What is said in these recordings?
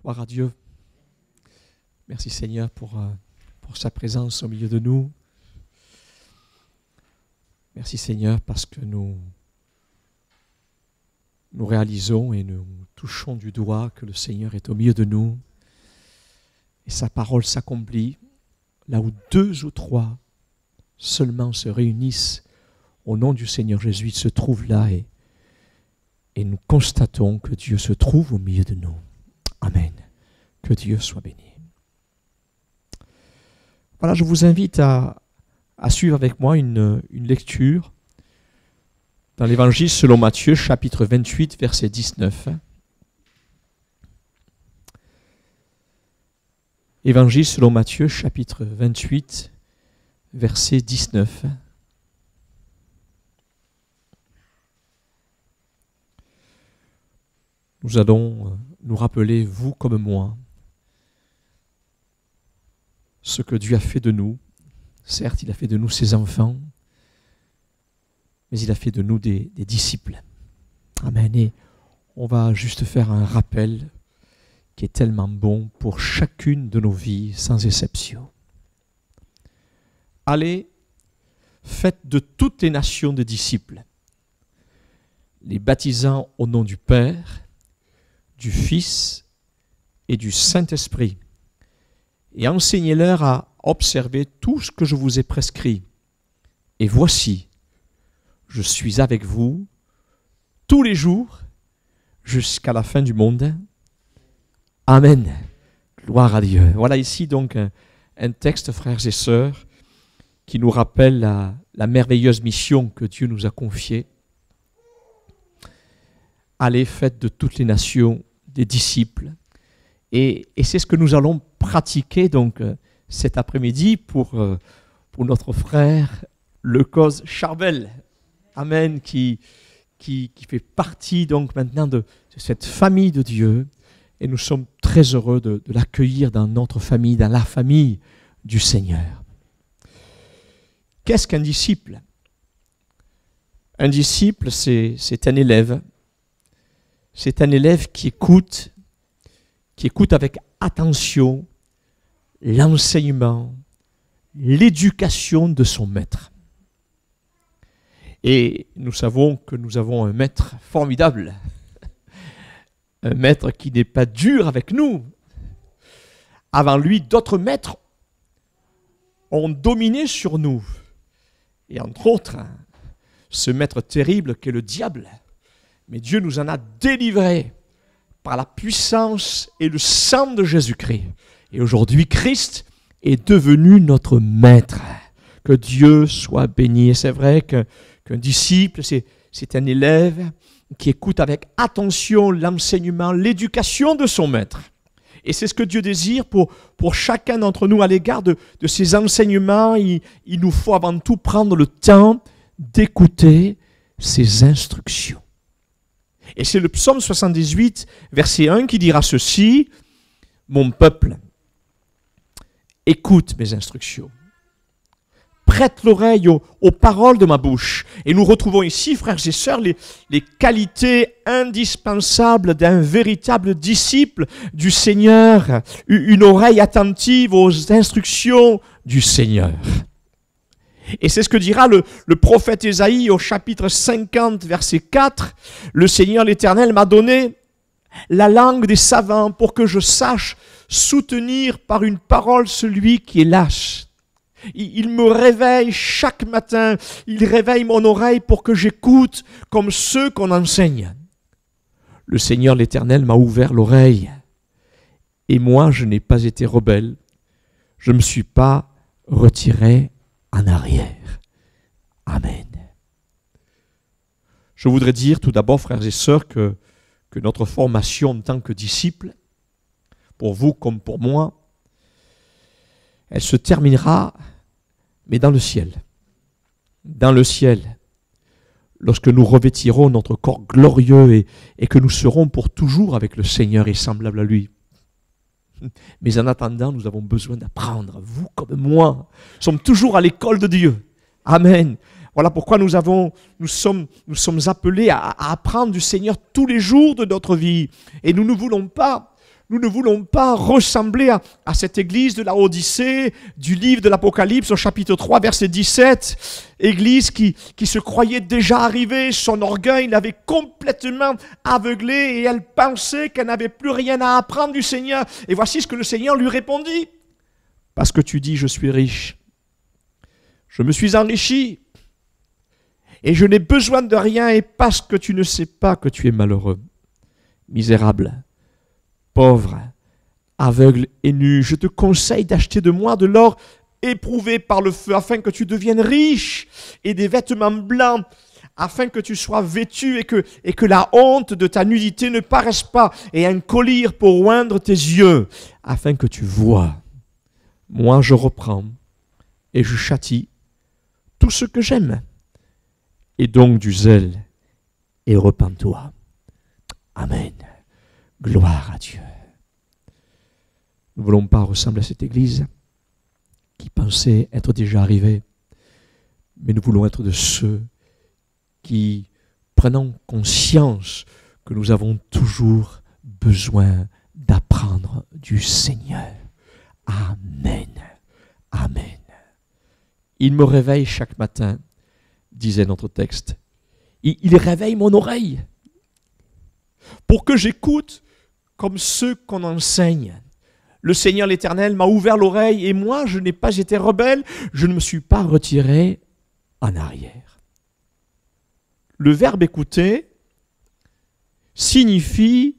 Gloire à Dieu. Merci Seigneur pour sa présence au milieu de nous. Merci Seigneur parce que nous réalisons et nous touchons du doigt que le Seigneur est au milieu de nous et sa parole s'accomplit là où 2 ou 3 seulement se réunissent au nom du Seigneur Jésus. Il se trouve là et nous constatons que Dieu se trouve au milieu de nous. Amen. Que Dieu soit béni. Voilà, je vous invite à suivre avec moi une lecture dans l'Évangile selon Matthieu, chapitre 28, verset 19. Évangile selon Matthieu, chapitre 28, verset 19. Nous allons nous rappeler, vous comme moi, ce que Dieu a fait de nous. Certes, il a fait de nous ses enfants, mais il a fait de nous des disciples. Amen. Et on va juste faire un rappel qui est tellement bon pour chacune de nos vies, sans exception. Allez, faites de toutes les nations des disciples, les baptisant au nom du Père, du Fils et du Saint-Esprit, et enseignez-leur à observer tout ce que je vous ai prescrit. Et voici, je suis avec vous tous les jours jusqu'à la fin du monde. Amen. Gloire à Dieu. Voilà ici donc un texte, frères et sœurs, qui nous rappelle la merveilleuse mission que Dieu nous a confiée. Allez, faites de toutes les nations des disciples. Et c'est ce que nous allons pratiquer donc cet après-midi pour notre frère Lecause Charbel. Amen, qui fait partie donc maintenant de cette famille de Dieu. Et nous sommes très heureux de l'accueillir dans notre famille, dans la famille du Seigneur. Qu'est-ce qu'un disciple? Un disciple, c'est un élève. C'est un élève qui écoute avec attention l'enseignement, l'éducation de son maître. Et nous savons que nous avons un maître formidable, un maître qui n'est pas dur avec nous. Avant lui, d'autres maîtres ont dominé sur nous. Et entre autres, ce maître terrible qu'est le diable. Mais Dieu nous en a délivrés par la puissance et le sang de Jésus-Christ. Et aujourd'hui, Christ est devenu notre maître. Que Dieu soit béni. Et c'est vrai qu'un disciple, c'est un élève qui écoute avec attention l'enseignement, l'éducation de son maître. Et c'est ce que Dieu désire pour chacun d'entre nous à l'égard de ces enseignements. Il nous faut avant tout prendre le temps d'écouter ses instructions. Et c'est le psaume 78, verset 1, qui dira ceci: « Mon peuple, écoute mes instructions. Prête l'oreille aux paroles de ma bouche. » Et nous retrouvons ici, frères et sœurs, les qualités indispensables d'un véritable disciple du Seigneur. Une oreille attentive aux instructions du Seigneur. Et c'est ce que dira le prophète Ésaïe au chapitre 50, verset 4. « Le Seigneur l'Éternel m'a donné la langue des savants pour que je sache soutenir par une parole celui qui est lâche. Il me réveille chaque matin, il réveille mon oreille pour que j'écoute comme ceux qu'on enseigne. Le Seigneur l'Éternel m'a ouvert l'oreille et moi je n'ai pas été rebelle, je ne me suis pas retiré en arrière. » Amen. Je voudrais dire tout d'abord, frères et sœurs, que notre formation en tant que disciples, pour vous comme pour moi, elle se terminera, mais dans le ciel. Dans le ciel, lorsque nous revêtirons notre corps glorieux et que nous serons pour toujours avec le Seigneur et semblables à lui. Mais en attendant, nous avons besoin d'apprendre, vous comme moi. Nous sommes toujours à l'école de Dieu. Amen. Voilà pourquoi nous sommes appelés à apprendre du Seigneur tous les jours de notre vie. Et nous ne voulons pas Nous ne voulons pas ressembler à cette église de la Odyssée, du livre de l'Apocalypse au chapitre 3, verset 17. Église qui se croyait déjà arrivée, son orgueil l'avait complètement aveuglée et elle pensait qu'elle n'avait plus rien à apprendre du Seigneur. Et voici ce que le Seigneur lui répondit. Parce que tu dis, je suis riche. Je me suis enrichi. Et je n'ai besoin de rien et parce que tu ne sais pas que tu es malheureux, misérable, pauvre, aveugle et nu, je te conseille d'acheter de moi de l'or éprouvé par le feu afin que tu deviennes riche et des vêtements blancs afin que tu sois vêtu et que la honte de ta nudité ne paraisse pas et un collier pour oindre tes yeux afin que tu vois. Moi je reprends et je châtie tout ce que j'aime. Et donc du zèle, et repens-toi. Amen. Gloire à Dieu. Nous ne voulons pas ressembler à cette église qui pensait être déjà arrivée, mais nous voulons être de ceux qui, prenant conscience que nous avons toujours besoin d'apprendre du Seigneur. Amen. Amen. Il me réveille chaque matin, disait notre texte. Il réveille mon oreille pour que j'écoute comme ceux qu'on enseigne. Le Seigneur l'Éternel m'a ouvert l'oreille et moi, je n'ai pas été rebelle, je ne me suis pas retiré en arrière. Le verbe écouter signifie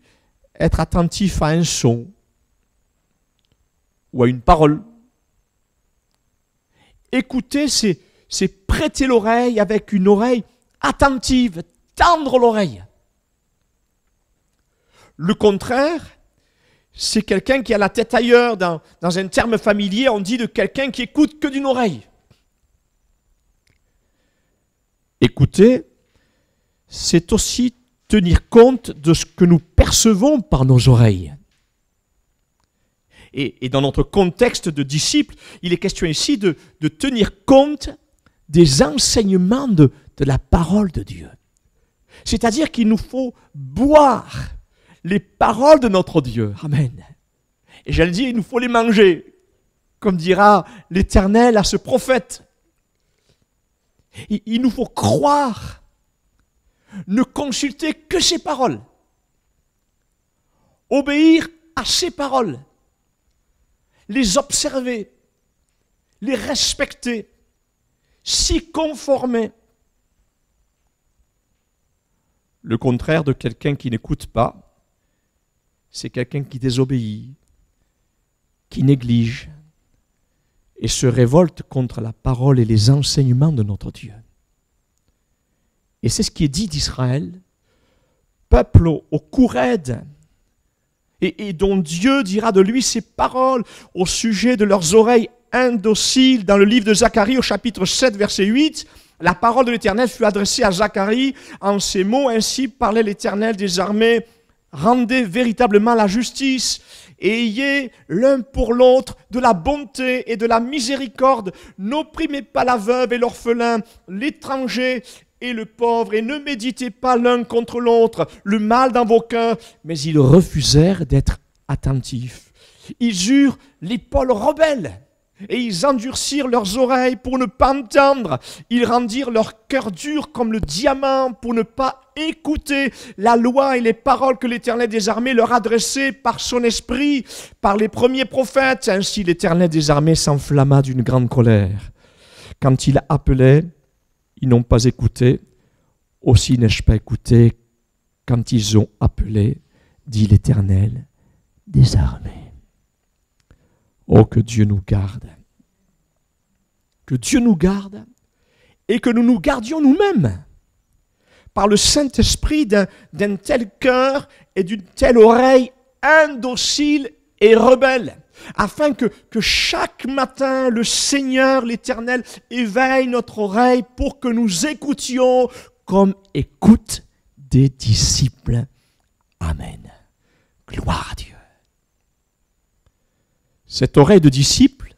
être attentif à un son ou à une parole. Écouter, c'est prêter l'oreille avec une oreille attentive, tendre l'oreille. Le contraire, c'est quelqu'un qui a la tête ailleurs. Dans un terme familier, on dit de quelqu'un qui écoute que d'une oreille. Écouter, c'est aussi tenir compte de ce que nous percevons par nos oreilles. Et dans notre contexte de disciples, il est question ici de tenir compte des enseignements de la parole de Dieu. C'est-à-dire qu'il nous faut boire les paroles de notre Dieu. Amen. Et j'allais dire, il nous faut les manger, comme dira l'Éternel à ce prophète. Il nous faut croire, ne consulter que ses paroles, obéir à ses paroles, les observer, les respecter, s'y conformer. Le contraire de quelqu'un qui n'écoute pas, c'est quelqu'un qui désobéit, qui néglige et se révolte contre la parole et les enseignements de notre Dieu. Et c'est ce qui est dit d'Israël, peuple au cou raide, et dont Dieu dira de lui ces paroles au sujet de leurs oreilles indociles. Dans le livre de Zacharie au chapitre 7, verset 8, la parole de l'Éternel fut adressée à Zacharie en ces mots: ainsi parlait l'Éternel des armées, rendez véritablement la justice et ayez l'un pour l'autre de la bonté et de la miséricorde. N'opprimez pas la veuve et l'orphelin, l'étranger et le pauvre, et ne méditez pas l'un contre l'autre le mal dans vos cœurs. Mais ils refusèrent d'être attentifs. Ils eurent l'épaule rebelle et ils endurcirent leurs oreilles pour ne pas entendre. Ils rendirent leur cœur dur comme le diamant pour ne pas écouter la loi et les paroles que l'Éternel des armées leur adressait par son esprit, par les premiers prophètes. Ainsi l'Éternel des armées s'enflamma d'une grande colère. Quand il appelait, ils n'ont pas écouté. Aussi n'ai-je pas écouté quand ils ont appelé, dit l'Éternel des armées. Oh, que Dieu nous garde. Que Dieu nous garde et que nous nous gardions nous-mêmes par le Saint-Esprit d'un tel cœur et d'une telle oreille indocile et rebelle, afin que chaque matin, le Seigneur, l'Éternel, éveille notre oreille pour que nous écoutions comme écoutent des disciples. Amen. Gloire à Dieu. Cette oreille de disciple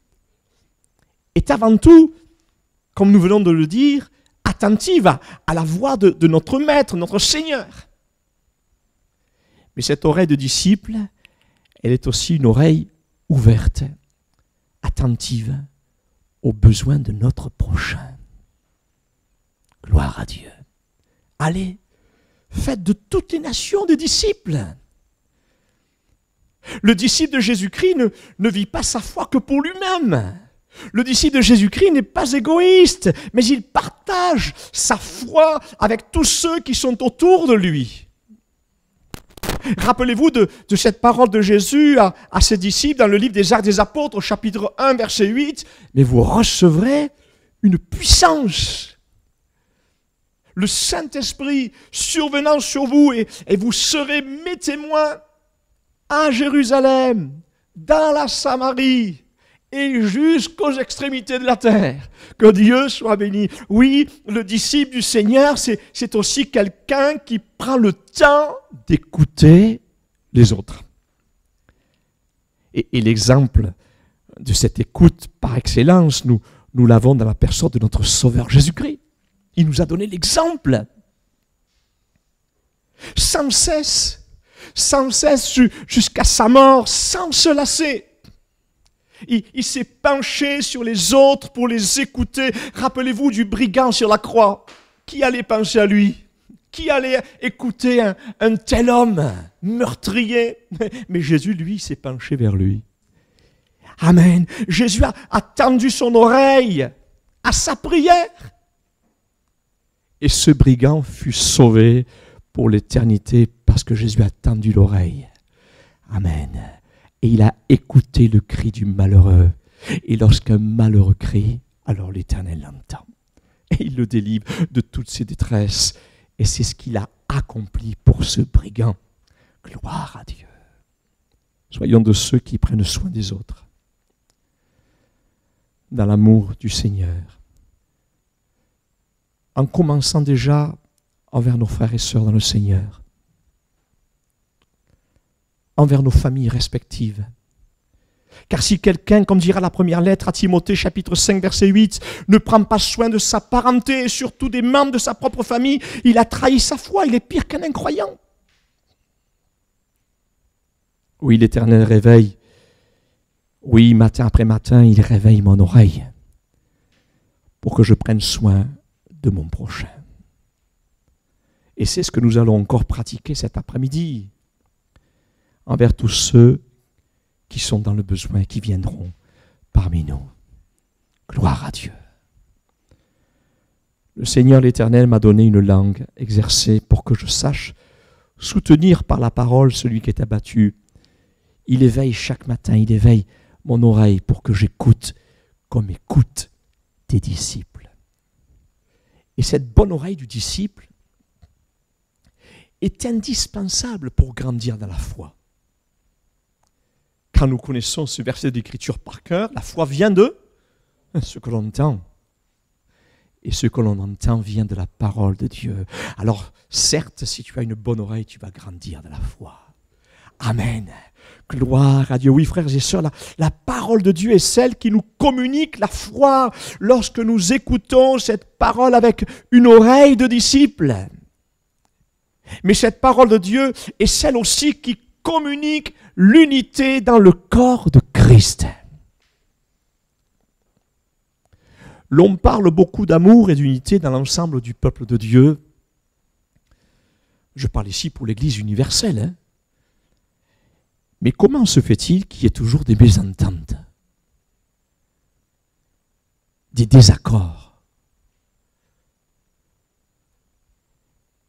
est avant tout, comme nous venons de le dire, attentive à la voix de notre Maître, notre Seigneur. Mais cette oreille de disciple elle est aussi une oreille ouverte, attentive aux besoins de notre prochain. Gloire à Dieu. Allez, faites de toutes les nations des disciples. Le disciple de Jésus-Christ ne vit pas sa foi que pour lui-même. Le disciple de Jésus-Christ n'est pas égoïste, mais il partage sa foi avec tous ceux qui sont autour de lui. Rappelez-vous de cette parole de Jésus à ses disciples dans le livre des Actes des Apôtres, au chapitre 1, verset 8. « Mais vous recevrez une puissance. Le Saint-Esprit survenant sur vous et vous serez mes témoins à Jérusalem, dans la Samarie et jusqu'aux extrémités de la terre. » Que Dieu soit béni. Oui, le disciple du Seigneur, c'est aussi quelqu'un qui prend le temps d'écouter les autres. Et l'exemple de cette écoute par excellence, nous l'avons dans la personne de notre Sauveur Jésus-Christ. Il nous a donné l'exemple. Sans cesse jusqu'à sa mort, sans se lasser. Il s'est penché sur les autres pour les écouter. Rappelez-vous du brigand sur la croix. Qui allait penser à lui? Qui allait écouter un tel homme meurtrier? Mais Jésus, lui, s'est penché vers lui. Amen. Jésus a tendu son oreille à sa prière. Et ce brigand fut sauvé pour l'éternité parce que Jésus a tendu l'oreille. Amen. Et il a écouté le cri du malheureux. Et lorsqu'un malheureux crie, alors l'Éternel l'entend. Et il le délivre de toutes ses détresses. Et c'est ce qu'il a accompli pour ce brigand. Gloire à Dieu. Soyons de ceux qui prennent soin des autres. Dans l'amour du Seigneur. En commençant déjà envers nos frères et sœurs dans le Seigneur. Envers nos familles respectives. Car si quelqu'un, comme dira la première lettre à Timothée, chapitre 5, verset 8, ne prend pas soin de sa parenté et surtout des membres de sa propre famille, il a trahi sa foi, il est pire qu'un incroyant. Oui, l'Éternel réveille. Oui, matin après matin, il réveille mon oreille pour que je prenne soin de mon prochain. Et c'est ce que nous allons encore pratiquer cet après-midi envers tous ceux qui sont dans le besoin, qui viendront parmi nous. Gloire à Dieu. Le Seigneur l'Éternel m'a donné une langue exercée pour que je sache soutenir par la parole celui qui est abattu. Il éveille chaque matin, il éveille mon oreille pour que j'écoute comme écoutent tes disciples. Et cette bonne oreille du disciple est indispensable pour grandir dans la foi. Quand nous connaissons ce verset d'Écriture par cœur, la foi vient de ce que l'on entend. Et ce que l'on entend vient de la parole de Dieu. Alors, certes, si tu as une bonne oreille, tu vas grandir dans la foi. Amen. Gloire à Dieu. Oui, frères et sœurs, la parole de Dieu est celle qui nous communique la foi lorsque nous écoutons cette parole avec une oreille de disciple. Mais cette parole de Dieu est celle aussi qui communique l'unité dans le corps de Christ. L'on parle beaucoup d'amour et d'unité dans l'ensemble du peuple de Dieu. Je parle ici pour l'Église universelle. Mais comment se fait-il qu'il y ait toujours des mésententes, des désaccords?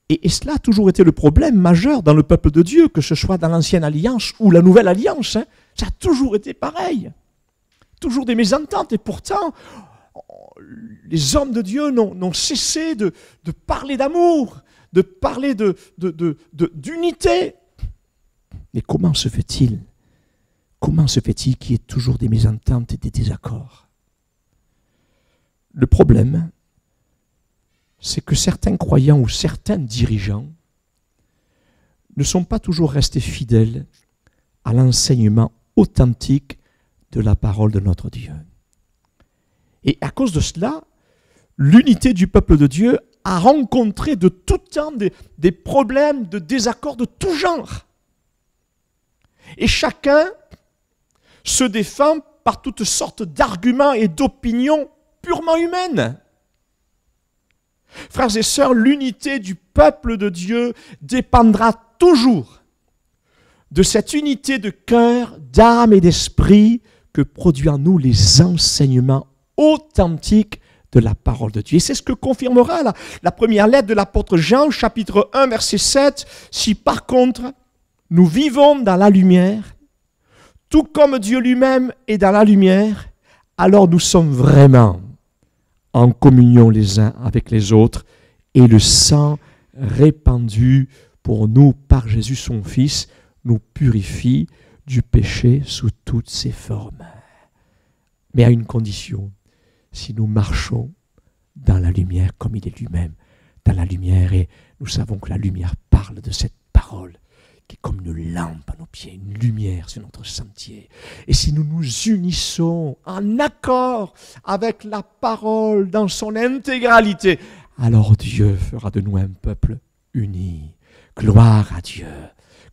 Et cela a toujours été le problème majeur dans le peuple de Dieu, que ce soit dans l'Ancienne Alliance ou la Nouvelle Alliance. Ça a toujours été pareil. Toujours des mésententes. Et pourtant, les hommes de Dieu n'ont cessé de parler d'amour, de parler d'unité. Mais comment se fait-il qu'il y ait toujours des mésententes et des désaccords? Le problème, c'est que certains croyants ou certains dirigeants ne sont pas toujours restés fidèles à l'enseignement authentique de la parole de notre Dieu. Et à cause de cela, l'unité du peuple de Dieu a rencontré de tout temps des problèmes de désaccord de tout genre. Et chacun se défend par toutes sortes d'arguments et d'opinions purement humaines. Frères et sœurs, l'unité du peuple de Dieu dépendra toujours de cette unité de cœur, d'âme et d'esprit que produit en nous les enseignements authentiques de la parole de Dieu. Et c'est ce que confirmera la première lettre de l'apôtre Jean, chapitre 1, verset 7. Si par contre, nous vivons dans la lumière, tout comme Dieu lui-même est dans la lumière, alors nous sommes vraiment en communion les uns avec les autres, et le sang répandu pour nous par Jésus son Fils nous purifie du péché sous toutes ses formes. Mais à une condition, si nous marchons dans la lumière comme il est lui-même dans la lumière, et nous savons que la lumière parle de cette parole qui est comme une lampe à nos pieds, une lumière sur notre sentier. Et si nous nous unissons en accord avec la parole dans son intégralité, alors Dieu fera de nous un peuple uni. Gloire à Dieu.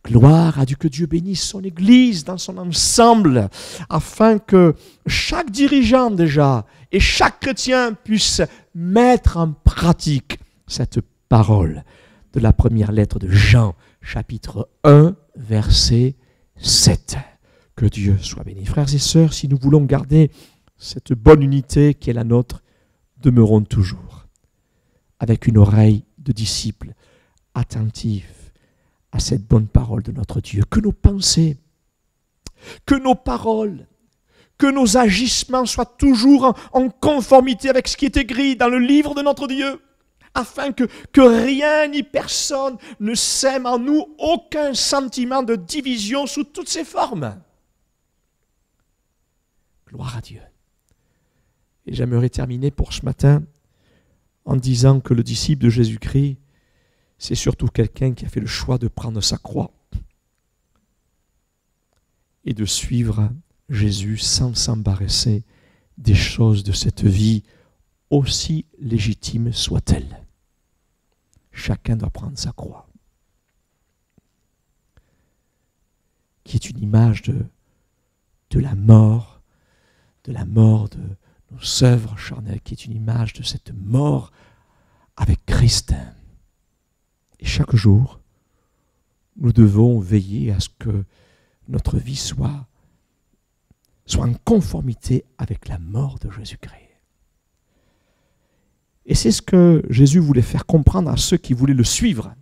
Gloire à Dieu, que Dieu bénisse son Église dans son ensemble, afin que chaque dirigeant déjà et chaque chrétien puisse mettre en pratique cette parole de la première lettre de Jean, chapitre 1, verset 7. Que Dieu soit béni. Frères et sœurs, si nous voulons garder cette bonne unité qui est la nôtre, demeurons toujours avec une oreille de disciple attentive à cette bonne parole de notre Dieu. Que nos pensées, que nos paroles, que nos agissements soient toujours en conformité avec ce qui est écrit dans le livre de notre Dieu, afin que rien ni personne ne sème en nous aucun sentiment de division sous toutes ses formes. Gloire à Dieu. Et j'aimerais terminer pour ce matin en disant que le disciple de Jésus-Christ, c'est surtout quelqu'un qui a fait le choix de prendre sa croix et de suivre Jésus sans s'embarrasser des choses de cette vie, aussi légitimes soient-elles. Chacun doit prendre sa croix, qui est une image de la mort de nos œuvres charnelles, qui est une image de cette mort avec Christ. Et chaque jour, nous devons veiller à ce que notre vie soit en conformité avec la mort de Jésus-Christ. Et c'est ce que Jésus voulait faire comprendre à ceux qui voulaient le suivre.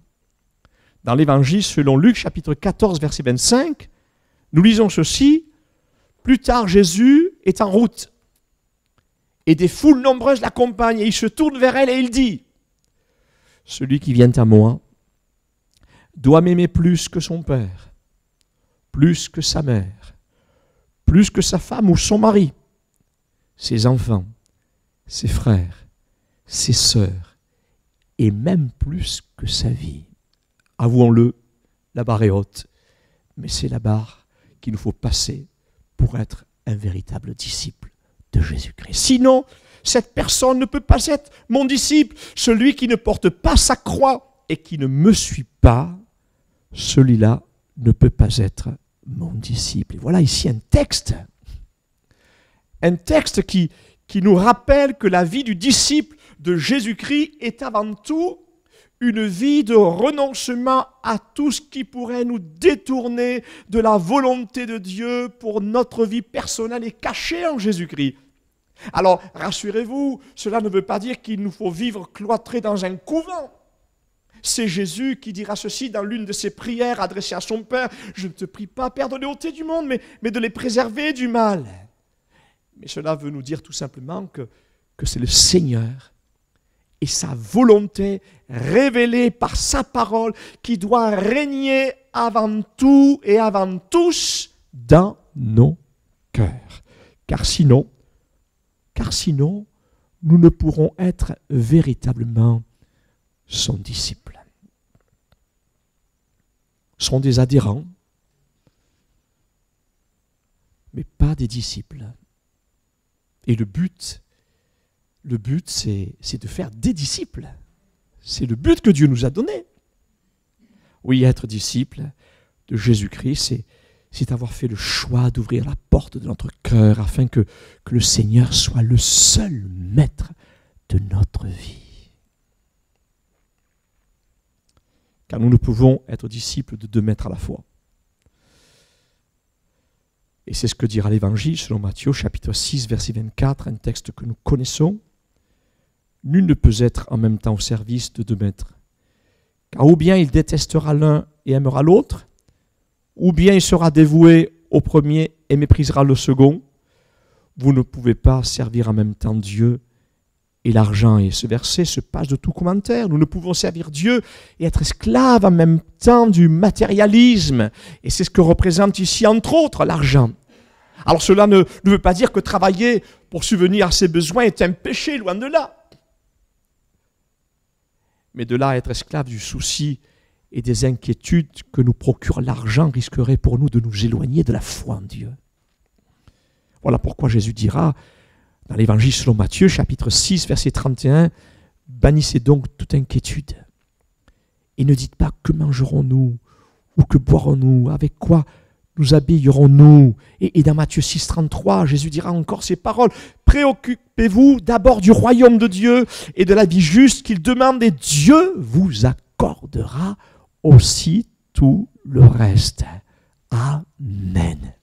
Dans l'Évangile selon Luc, chapitre 14, verset 25, nous lisons ceci. Plus tard, Jésus est en route, et des foules nombreuses l'accompagnent, et il se tourne vers elle et il dit, « Celui qui vient à moi doit m'aimer plus que son père, plus que sa mère, plus que sa femme ou son mari, ses enfants, ses frères, ses sœurs, et même plus que sa vie. » Avouons-le, la barre est haute, mais c'est la barre qu'il nous faut passer pour être un véritable disciple de Jésus-Christ. Sinon, cette personne ne peut pas être mon disciple. Celui qui ne porte pas sa croix et qui ne me suit pas, celui-là ne peut pas être mon disciple. Et voilà ici un texte qui nous rappelle que la vie du disciple de Jésus-Christ est avant tout une vie de renoncement à tout ce qui pourrait nous détourner de la volonté de Dieu pour notre vie personnelle et cachée en Jésus-Christ. Alors, rassurez-vous, cela ne veut pas dire qu'il nous faut vivre cloîtrés dans un couvent. C'est Jésus qui dira ceci dans l'une de ses prières adressées à son Père. « Je ne te prie pas, Père, de les ôter du monde, mais de les préserver du mal. » Mais cela veut nous dire tout simplement que c'est le Seigneur et sa volonté révélée par sa parole qui doit régner avant tout et avant tous dans nos cœurs. Car sinon, nous ne pourrons être véritablement son disciple. Sont des adhérents, mais pas des disciples. Et le but, c'est de faire des disciples. C'est le but que Dieu nous a donné. Oui, être disciple de Jésus-Christ, c'est avoir fait le choix d'ouvrir la porte de notre cœur afin que le Seigneur soit le seul maître de notre vie. Car nous ne pouvons être disciples de 2 maîtres à la fois. Et c'est ce que dira l'Évangile selon Matthieu, chapitre 6, verset 24, un texte que nous connaissons. Nul ne peut être en même temps au service de 2 maîtres. Car ou bien il détestera l'un et aimera l'autre, ou bien il sera dévoué au premier et méprisera le second. Vous ne pouvez pas servir en même temps Dieu et l'argent. Et ce verset se passe de tout commentaire. Nous ne pouvons servir Dieu et être esclaves en même temps du matérialisme. Et c'est ce que représente ici, entre autres, l'argent. Alors cela ne veut pas dire que travailler pour subvenir à ses besoins est un péché, loin de là. Mais de là à être esclave du souci et des inquiétudes que nous procure l'argent risquerait pour nous de nous éloigner de la foi en Dieu. Voilà pourquoi Jésus dira dans l'Évangile selon Matthieu, chapitre 6, verset 31, « Bannissez donc toute inquiétude et ne dites pas que mangerons-nous ou que boirons-nous, avec quoi nous habillerons-nous » Et dans Matthieu 6, 33, Jésus dira encore ces paroles, « Préoccupez-vous d'abord du royaume de Dieu et de la vie juste qu'il demande, et Dieu vous accordera aussi tout le reste. » Amen.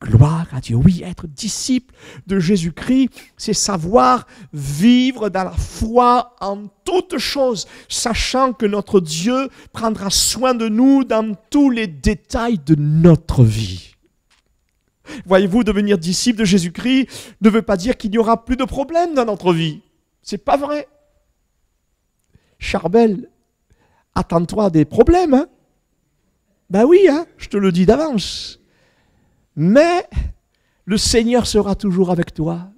Gloire à Dieu. Oui, être disciple de Jésus-Christ, c'est savoir vivre dans la foi en toutes choses, sachant que notre Dieu prendra soin de nous dans tous les détails de notre vie. Voyez-vous, devenir disciple de Jésus-Christ ne veut pas dire qu'il n'y aura plus de problèmes dans notre vie. C'est pas vrai. Charbel, attends-toi à des problèmes. Hein? Ben oui, hein, je te le dis d'avance. Mais le Seigneur sera toujours avec toi.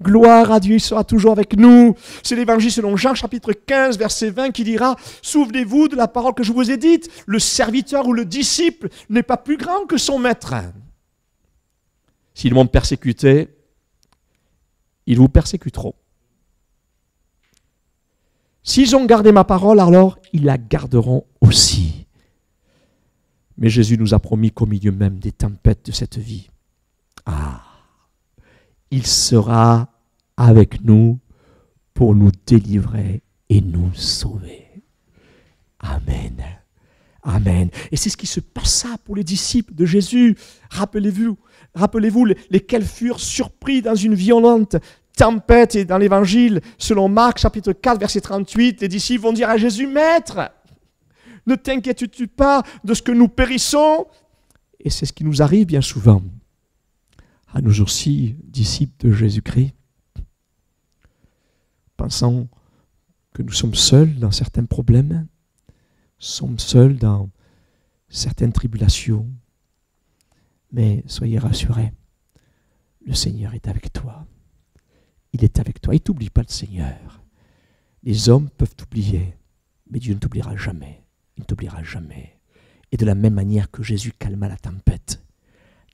Gloire à Dieu, il sera toujours avec nous. C'est l'Évangile selon Jean, chapitre 15, verset 20, qui dira « Souvenez-vous de la parole que je vous ai dite, le serviteur ou le disciple n'est pas plus grand que son maître. » S'ils m'ont persécuté, ils vous persécuteront. S'ils ont gardé ma parole, alors ils la garderont aussi. Mais Jésus nous a promis qu'au milieu même des tempêtes de cette vie, il sera avec nous pour nous délivrer et nous sauver. Amen. Amen. Et c'est ce qui se passa pour les disciples de Jésus. Rappelez-vous lesquels furent surpris dans une violente tempête. Et dans l'Évangile, selon Marc, chapitre 4, verset 38, les disciples vont dire à Jésus, « Maître, ne t'inquiètes-tu pas de ce que nous périssons ?» Et c'est ce qui nous arrive bien souvent, à nous aussi, disciples de Jésus-Christ, pensant que nous sommes seuls dans certains problèmes, sommes seuls dans certaines tribulations. Mais soyez rassurés, le Seigneur est avec toi. Il est avec toi. Il ne t'oublie pas, le Seigneur. Les hommes peuvent t'oublier, mais Dieu ne t'oubliera jamais. Il ne t'oubliera jamais. Et de la même manière que Jésus calma la tempête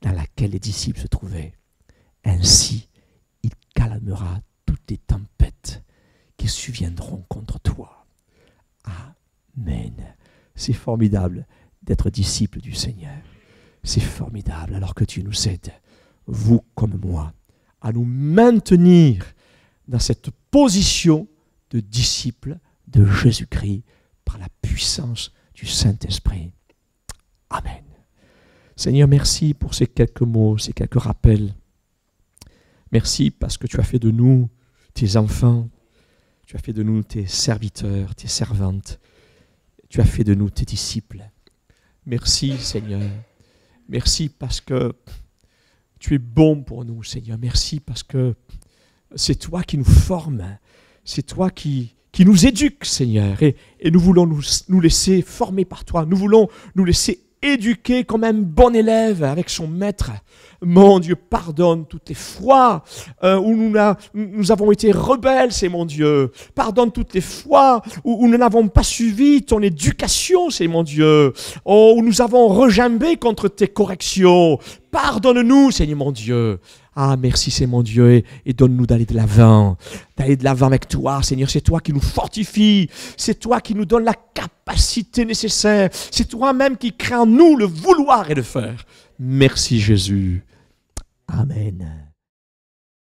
dans laquelle les disciples se trouvaient, ainsi il calmera toutes les tempêtes qui surviendront contre toi. Amen. C'est formidable d'être disciple du Seigneur. C'est formidable alors que Dieu nous aide, vous comme moi, à nous maintenir dans cette position de disciple de Jésus-Christ par la puissance du Saint-Esprit. Amen. Seigneur, merci pour ces quelques mots, ces quelques rappels. Merci parce que tu as fait de nous tes enfants, tu as fait de nous tes serviteurs, tes servantes, tu as fait de nous tes disciples. Merci Seigneur. Merci parce que tu es bon pour nous, Seigneur. Merci parce que c'est toi qui nous formes, c'est toi qui nous éduques, Seigneur. Et nous voulons nous laisser former par toi. Nous voulons nous laisser éduquer comme un bon élève avec son maître. Mon Dieu, pardonne toutes les fois où nous avons été rebelles, c'est mon Dieu. Pardonne toutes les fois où nous n'avons pas suivi ton éducation, c'est mon Dieu. Oh, où nous avons regimbé contre tes corrections. Pardonne-nous, Seigneur mon Dieu. Ah, merci, c'est mon Dieu, et donne-nous d'aller de l'avant avec toi, Seigneur. C'est toi qui nous fortifie, c'est toi qui nous donne la capacité nécessaire, c'est toi-même qui crée en nous le vouloir et le faire. Merci Jésus. Amen.